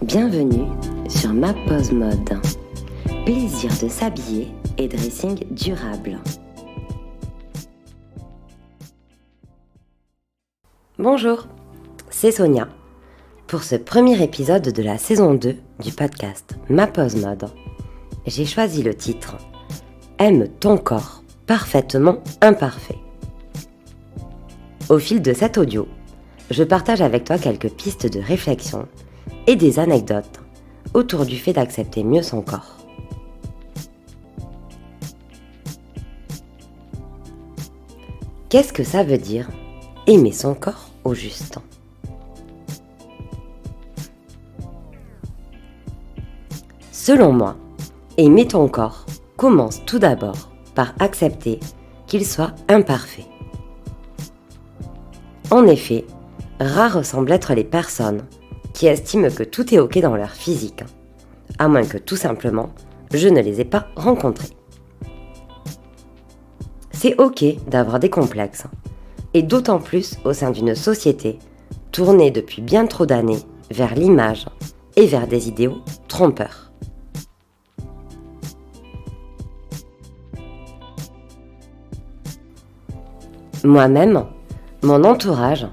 Bienvenue sur Ma Pause Mode. Plaisir de s'habiller et dressing durable. Bonjour, c'est Sonia. Pour ce premier épisode de la saison 2 du podcast Ma Pause Mode, j'ai choisi le titre « Aime ton corps parfaitement imparfait ». Au fil de cet audio, je partage avec toi quelques pistes de réflexion et des anecdotes autour du fait d'accepter mieux son corps. Qu'est-ce que ça veut dire aimer son corps au juste? Selon moi, aimer ton corps commence tout d'abord par accepter qu'il soit imparfait. En effet, rares semblent être les personnes qui estiment que tout est ok dans leur physique, à moins que tout simplement, je ne les ai pas rencontrés. C'est ok d'avoir des complexes, et d'autant plus au sein d'une société tournée depuis bien trop d'années vers l'image et vers des idéaux trompeurs. Moi-même, mon entourage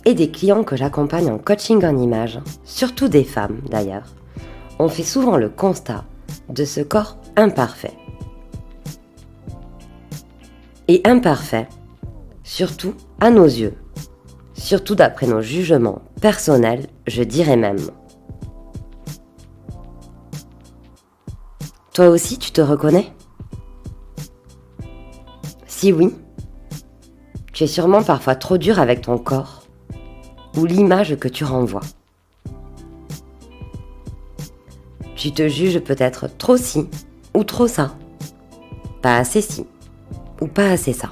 et des clients que j'accompagne en coaching en images, surtout des femmes d'ailleurs, on fait souvent le constat de ce corps imparfait. Et imparfait, surtout à nos yeux, surtout d'après nos jugements personnels, je dirais même. Toi aussi, tu te reconnais? Si oui, tu es sûrement parfois trop dur avec ton corps ou l'image que tu renvoies. Tu te juges peut-être trop ci ou trop ça, pas assez ci ou pas assez ça.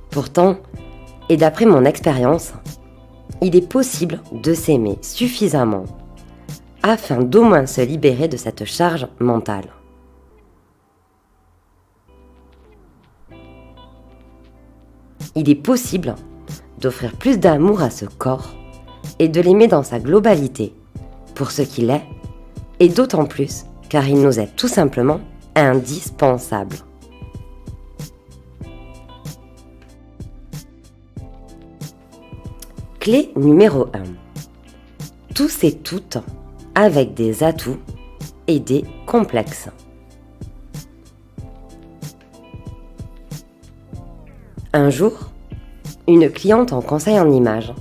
Pourtant, et d'après mon expérience, il est possible de s'aimer suffisamment afin d'au moins se libérer de cette charge mentale. Il est possible d'offrir plus d'amour à ce corps et de l'aimer dans sa globalité, pour ce qu'il est, et d'autant plus car il nous est tout simplement indispensable. Clé numéro 1. Tous et toutes avec des atouts et des complexes. Un jour, une cliente en conseil en images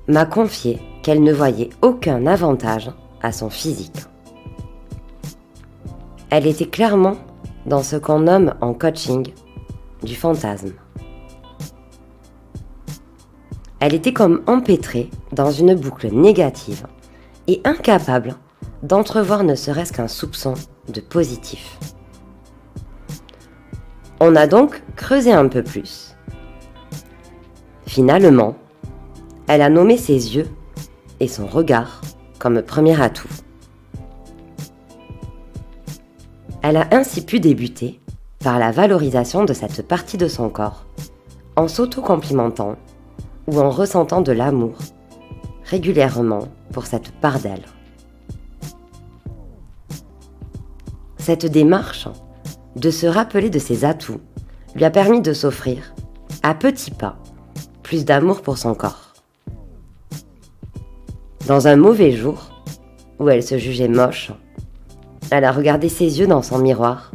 m'a confié qu'elle ne voyait aucun avantage à son physique. Elle était clairement dans ce qu'on nomme en coaching du fantasme. Elle était comme empêtrée dans une boucle négative et incapable d'entrevoir ne serait-ce qu'un soupçon de positif. On a donc creusé un peu plus. Finalement, elle a nommé ses yeux et son regard comme premier atout. Elle a ainsi pu débuter par la valorisation de cette partie de son corps, en s'auto-complimentant ou en ressentant de l'amour régulièrement pour cette part d'elle. Cette démarche de se rappeler de ses atouts lui a permis de s'offrir, à petits pas, plus d'amour pour son corps. Dans un mauvais jour, où elle se jugeait moche, elle a regardé ses yeux dans son miroir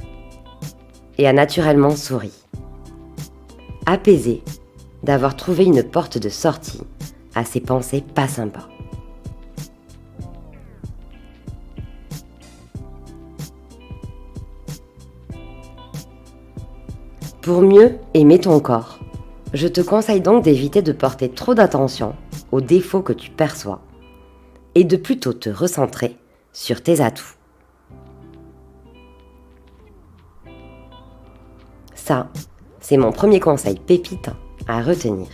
et a naturellement souri. Apaisée d'avoir trouvé une porte de sortie à ses pensées pas sympas. Pour mieux aimer ton corps, je te conseille donc d'éviter de porter trop d'attention aux défauts que tu perçois et de plutôt te recentrer sur tes atouts. Ça, c'est mon premier conseil pépite à retenir.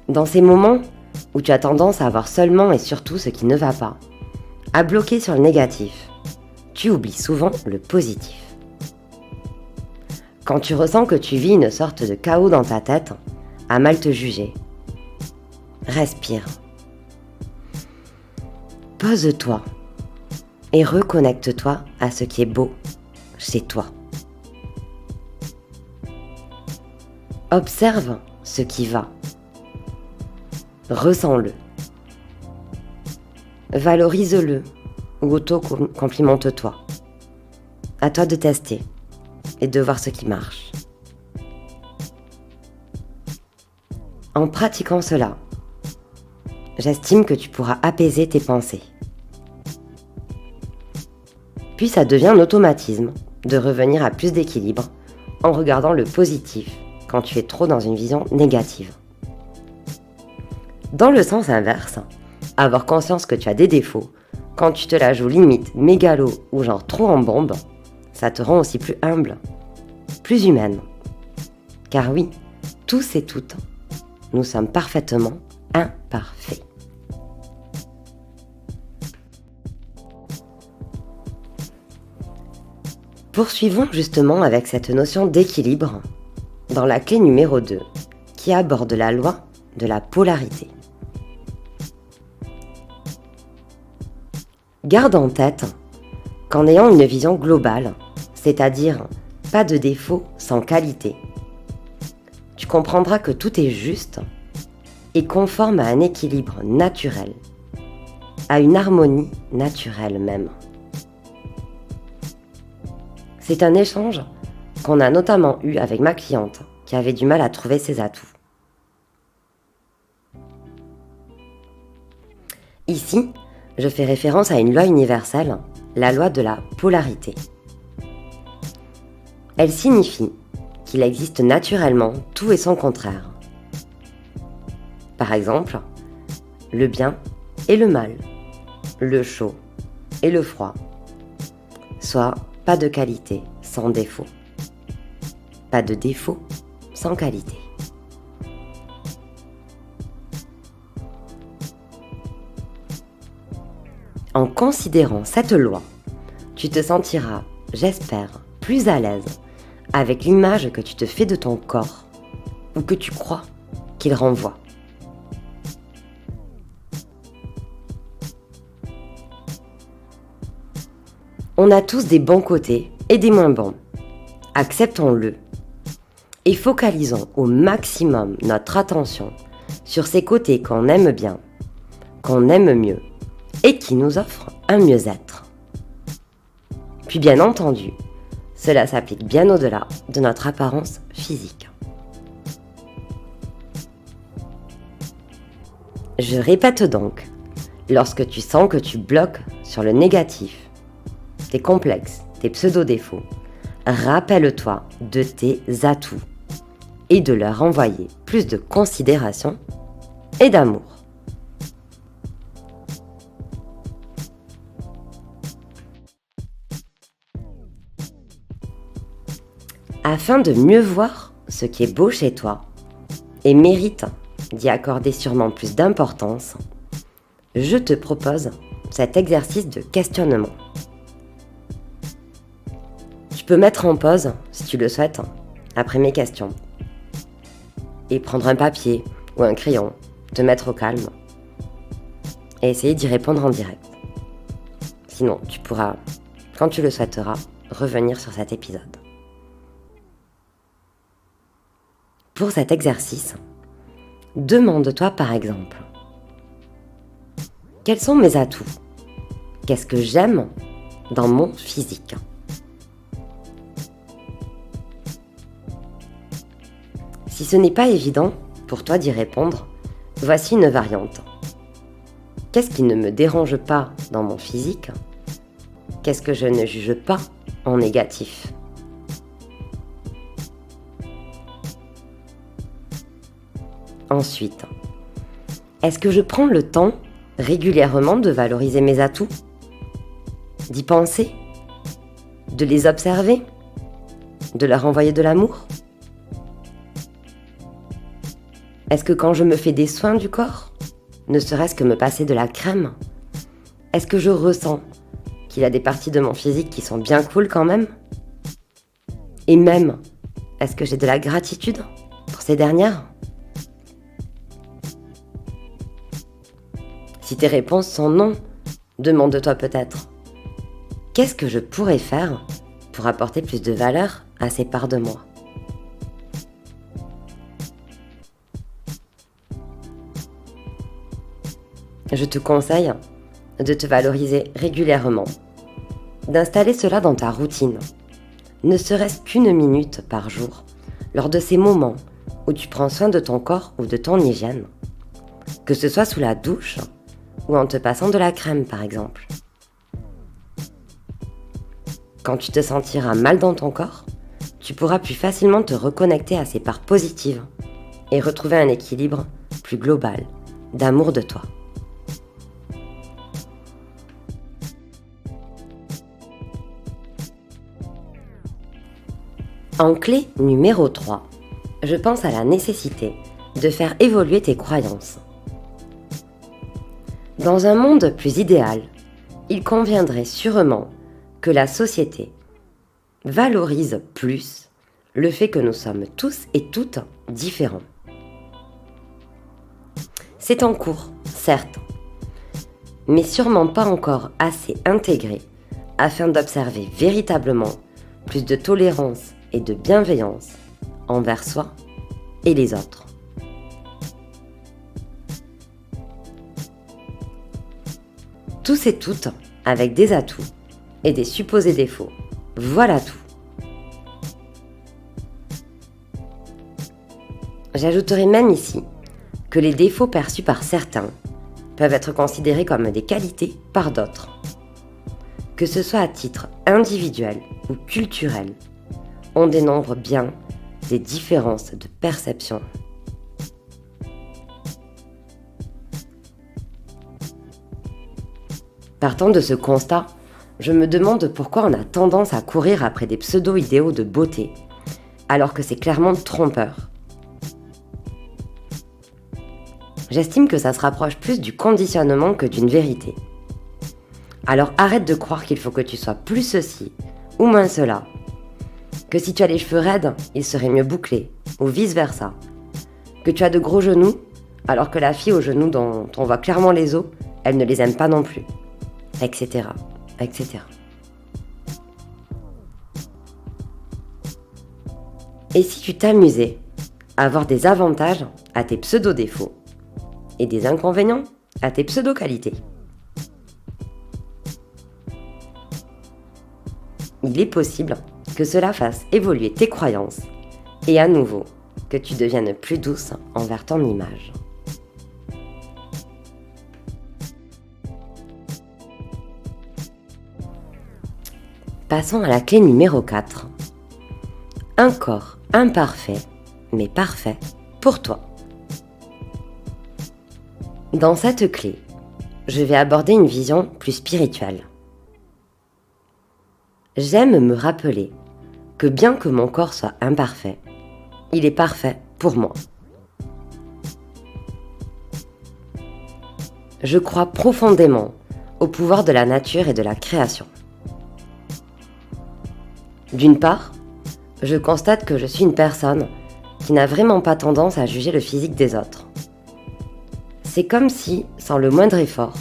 Dans ces moments où tu as tendance à voir seulement et surtout ce qui ne va pas, à bloquer sur le négatif, tu oublies souvent le positif. Quand tu ressens que tu vis une sorte de chaos dans ta tête, à mal te juger. Respire. Pose-toi et reconnecte-toi à ce qui est beau chez toi. Observe ce qui va. Ressens-le. Valorise-le ou auto-complimente-toi. À toi de tester et de voir ce qui marche. En pratiquant cela, j'estime que tu pourras apaiser tes pensées. Puis ça devient un automatisme de revenir à plus d'équilibre en regardant le positif quand tu es trop dans une vision négative. Dans le sens inverse, avoir conscience que tu as des défauts, quand tu te la joues limite, mégalo ou genre trop en bombe, ça te rend aussi plus humble, plus humaine. Car oui, tous et toutes, nous sommes parfaitement imparfaits. Poursuivons justement avec cette notion d'équilibre dans la clé numéro 2 qui aborde la loi de la polarité. Garde en tête qu'en ayant une vision globale, c'est-à-dire pas de défaut sans qualité, tu comprendras que tout est juste et conforme à un équilibre naturel, à une harmonie naturelle même. C'est un échange qu'on a notamment eu avec ma cliente qui avait du mal à trouver ses atouts. Ici, je fais référence à une loi universelle, la loi de la polarité. Elle signifie qu'il existe naturellement tout et son contraire. Par exemple, le bien et le mal, le chaud et le froid, soit pas de qualité sans défaut, pas de défaut sans qualité. En considérant cette loi, tu te sentiras, j'espère, plus à l'aise avec l'image que tu te fais de ton corps ou que tu crois qu'il renvoie. On a tous des bons côtés et des moins bons. Acceptons-le et focalisons au maximum notre attention sur ces côtés qu'on aime bien, qu'on aime mieux et qui nous offrent un mieux-être. Puis bien entendu, cela s'applique bien au-delà de notre apparence physique. Je répète donc, lorsque tu sens que tu bloques sur le négatif, tes complexes, tes pseudo-défauts, rappelle-toi de tes atouts et de leur envoyer plus de considération et d'amour. Afin de mieux voir ce qui est beau chez toi et mérite d'y accorder sûrement plus d'importance, je te propose cet exercice de questionnement. Tu peux mettre en pause, si tu le souhaites, après mes questions, et prendre un papier ou un crayon, te mettre au calme, et essayer d'y répondre en direct. Sinon, tu pourras, quand tu le souhaiteras, revenir sur cet épisode. Pour cet exercice, demande-toi par exemple, quels sont mes atouts? Qu'est-ce que j'aime dans mon physique? Si ce n'est pas évident pour toi d'y répondre, voici une variante. Qu'est-ce qui ne me dérange pas dans mon physique? Qu'est-ce que je ne juge pas en négatif? Ensuite, est-ce que je prends le temps régulièrement de valoriser mes atouts? D'y penser? De les observer? De leur envoyer de l'amour? Est-ce que quand je me fais des soins du corps, ne serait-ce que me passer de la crème, est-ce que je ressens qu'il y a des parties de mon physique qui sont bien cool quand même? Et même, est-ce que j'ai de la gratitude pour ces dernières? tes réponses sont non, demande-toi peut-être: qu'est-ce que je pourrais faire pour apporter plus de valeur à ces parts de moi? Je te conseille de te valoriser régulièrement, d'installer cela dans ta routine, ne serait-ce qu'une minute par jour, lors de ces moments où tu prends soin de ton corps ou de ton hygiène, que ce soit sous la douche ou en te passant de la crème par exemple. Quand tu te sentiras mal dans ton corps, tu pourras plus facilement te reconnecter à ces parts positives et retrouver un équilibre plus global d'amour de toi. En clé numéro 3, je pense à la nécessité de faire évoluer tes croyances. Dans un monde plus idéal, il conviendrait sûrement que la société valorise plus le fait que nous sommes tous et toutes différents. C'est en cours, certes, mais sûrement pas encore assez intégré afin d'observer véritablement plus de tolérance et de bienveillance envers soi et les autres. Tous et toutes avec des atouts et des supposés défauts. Voilà tout. J'ajouterai même ici que les défauts perçus par certains peuvent être considérés comme des qualités par d'autres. Que ce soit à titre individuel ou culturel, on dénombre bien des différences de perception. Partant de ce constat, je me demande pourquoi on a tendance à courir après des pseudo-idéaux de beauté, alors que c'est clairement trompeur. J'estime que ça se rapproche plus du conditionnement que d'une vérité. Alors arrête de croire qu'il faut que tu sois plus ceci ou moins cela, que si tu as les cheveux raides, ils seraient mieux bouclés, ou vice-versa, que tu as de gros genoux, alors que la fille aux genoux dont on voit clairement les os, elle ne les aime pas non plus, etc., etc. Et si tu t'amusais à voir des avantages à tes pseudo-défauts et des inconvénients à tes pseudo-qualités? Il est possible que cela fasse évoluer tes croyances et à nouveau que tu deviennes plus douce envers ton image. Passons à la clé numéro 4. Un corps imparfait, mais parfait pour toi. Dans cette clé, je vais aborder une vision plus spirituelle. J'aime me rappeler que bien que mon corps soit imparfait, il est parfait pour moi. Je crois profondément au pouvoir de la nature et de la création. D'une part, je constate que je suis une personne qui n'a vraiment pas tendance à juger le physique des autres. C'est comme si, sans le moindre effort,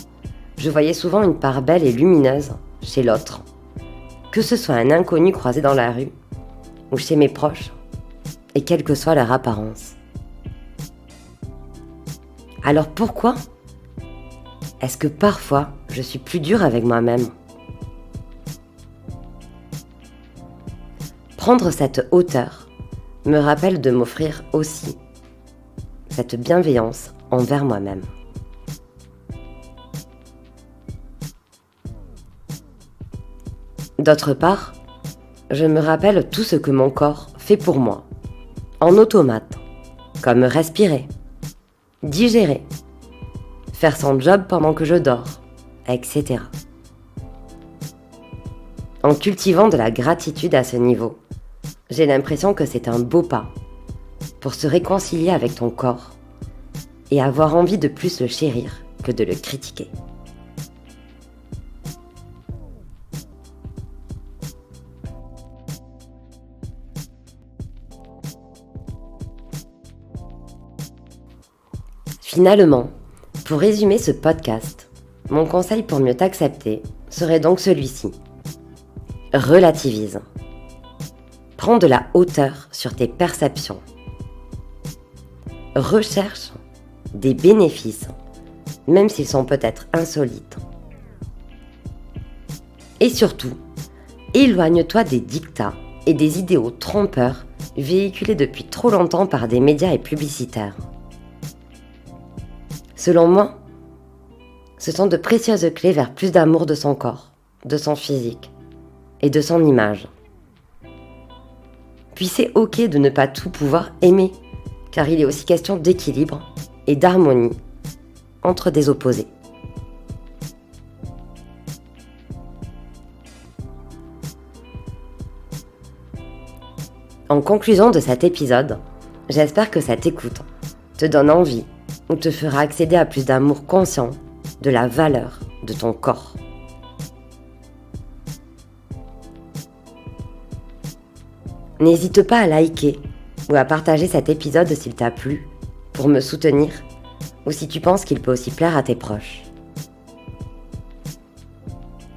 je voyais souvent une part belle et lumineuse chez l'autre, que ce soit un inconnu croisé dans la rue ou chez mes proches, et quelle que soit leur apparence. Alors pourquoi est-ce que parfois je suis plus dure avec moi-même? Prendre cette hauteur me rappelle de m'offrir aussi cette bienveillance envers moi-même. D'autre part, je me rappelle tout ce que mon corps fait pour moi, en automate, comme respirer, digérer, faire son job pendant que je dors, etc. En cultivant de la gratitude à ce niveau, j'ai l'impression que c'est un beau pas pour se réconcilier avec ton corps et avoir envie de plus le chérir que de le critiquer. Finalement, pour résumer ce podcast, Mon conseil pour mieux t'accepter serait donc celui-ci. Relativise. Prends de la hauteur sur tes perceptions. Recherche des bénéfices, même s'ils sont peut-être insolites. Et surtout, éloigne-toi des dictats et des idéaux trompeurs véhiculés depuis trop longtemps par des médias et publicitaires. Selon moi, ce sont de précieuses clés vers plus d'amour de son corps, de son physique et de son image. Puis c'est ok de ne pas tout pouvoir aimer, car il est aussi question d'équilibre et d'harmonie entre des opposés. En conclusion de cet épisode, j'espère que cette écoute te donne envie ou te fera accéder à plus d'amour conscient de la valeur de ton corps. N'hésite pas à liker ou à partager cet épisode s'il t'a plu pour me soutenir ou si tu penses qu'il peut aussi plaire à tes proches.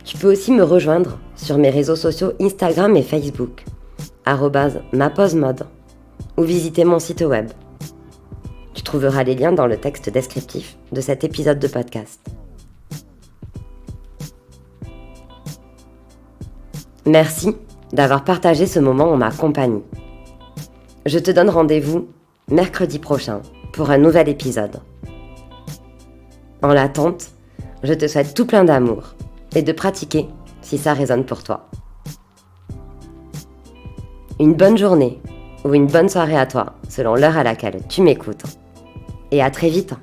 Tu peux aussi me rejoindre sur mes réseaux sociaux Instagram et Facebook, @maposemode, ou visiter mon site web. Tu trouveras les liens dans le texte descriptif de cet épisode de podcast. Merci d'avoir partagé ce moment en ma compagnie. Je te donne rendez-vous mercredi prochain pour un nouvel épisode. En l'attente, je te souhaite tout plein d'amour et de pratiquer si ça résonne pour toi. Une bonne journée ou une bonne soirée à toi, selon l'heure à laquelle tu m'écoutes. Et à très vite.